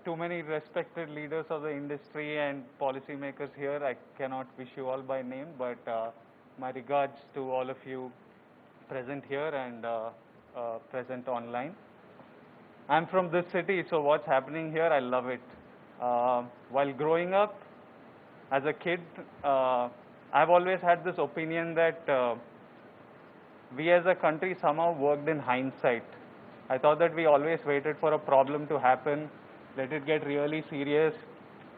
too many respected leaders of the industry and policymakers here. I cannot wish you all by name, but my regards to all of you present here and present online. I'm from this city, so what's happening here, I love it. While growing up, as a kid, I've always had this opinion that we as a country somehow worked in hindsight. I thought that we always waited for a problem to happen, let it get really serious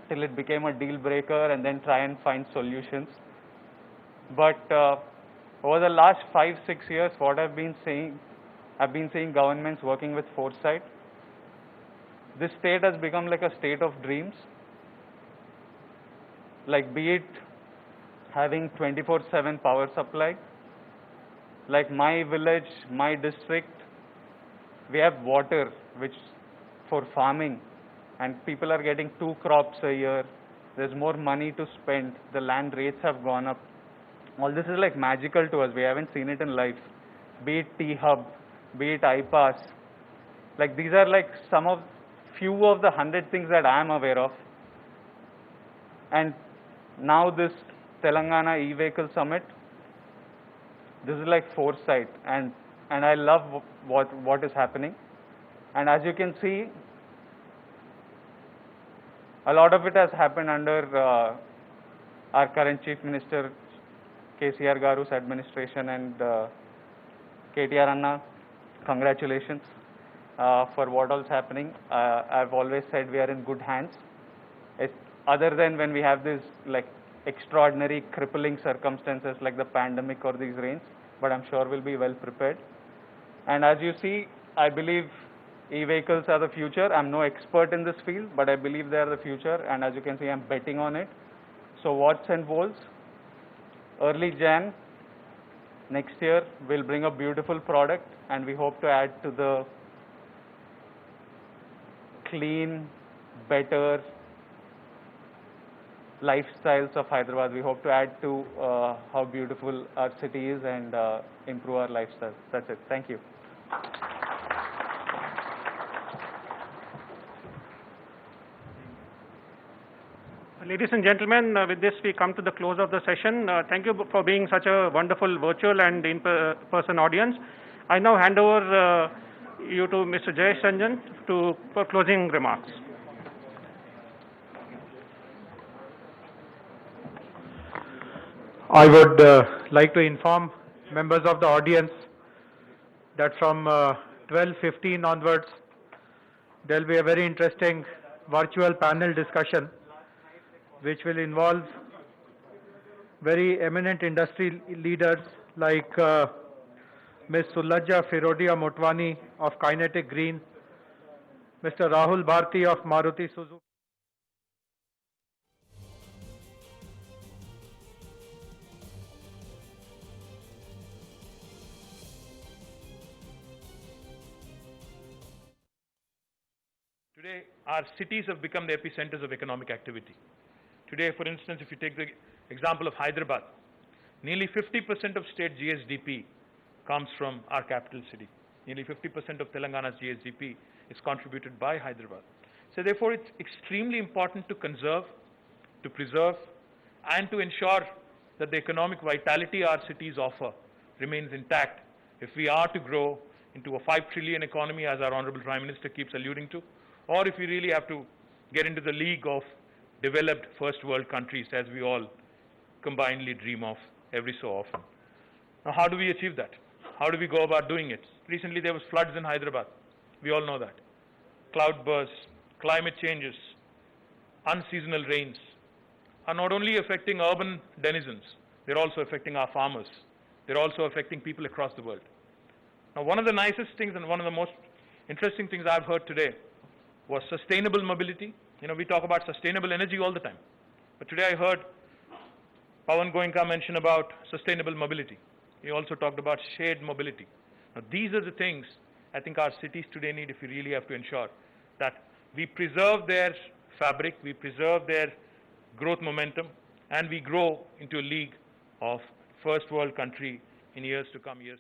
till it became a deal breaker and then try and find solutions. But over the last 5-6 years, what I've been seeing governments working with foresight. This state has become like a state of dreams. Like be it having 24/7 power supply, like my village, my district, we have water which for farming and people are getting 2 crops a year. There's more money to spend. The land rates have gone up. All this is like magical to us. We haven't seen it in life. Be it T-Hub, be it iPass. Like these are like few of the 100 things that I am aware of. And now this Telangana e-vehicle summit, this is like foresight, and I love what is happening. And as you can see, a lot of it has happened under our current Chief Minister KCR Garu's administration, and KTR Anna, congratulations for what all is happening. I've always said we are in good hands. Other than when we have these like extraordinary crippling circumstances like the pandemic or these rains, but I'm sure we'll be well prepared. And as you see, I believe e-vehicles are the future. I'm no expert in this field, but I believe they are the future, and as you can see, I'm betting on it. So Watts and Volts, early Jan next year, we'll bring a beautiful product, and we hope to add to the clean, better lifestyles of Hyderabad. We hope to add to how beautiful our city is and improve our lifestyles. That's it. Thank you. Ladies and gentlemen, with this we come to the close of the session. Thank you for being such a wonderful virtual and in-person audience. I now hand over you to Mr. Jayesh Ranjan for closing remarks. I would like to inform members of the audience that from 12:15 onwards, there will be a very interesting virtual panel discussion which will involve very eminent industry leaders like Ms. Sulajja Firodia Motwani of Kinetic Green, Mr. Rahul Bharti of Maruti Suzuki. Today, our cities have become the epicenters of economic activity. Today, for instance, if you take the example of Hyderabad, nearly 50% of state GSDP comes from our capital city. Nearly 50% of Telangana's GSDP is contributed by Hyderabad. So therefore, it's extremely important to conserve, to preserve, and to ensure that the economic vitality our cities offer remains intact if we are to grow into a 5 trillion economy, as our Honorable Prime Minister keeps alluding to, or if we really have to get into the league of developed first world countries, as we all combinedly dream of every so often. Now, how do we achieve that? How do we go about doing it? Recently, there was floods in Hyderabad. We all know that. Cloudbursts, climate changes, unseasonal rains are not only affecting urban denizens, they're also affecting our farmers. They're also affecting people across the world. Now, one of the nicest things and one of the most interesting things I've heard today was sustainable mobility. You know, we talk about sustainable energy all the time. But today I heard Pawan Goenka mention about sustainable mobility. He also talked about shared mobility. Now, these are the things I think our cities today need if we really have to ensure that we preserve their fabric, we preserve their growth momentum, and we grow into a league of first world country in years to come, years.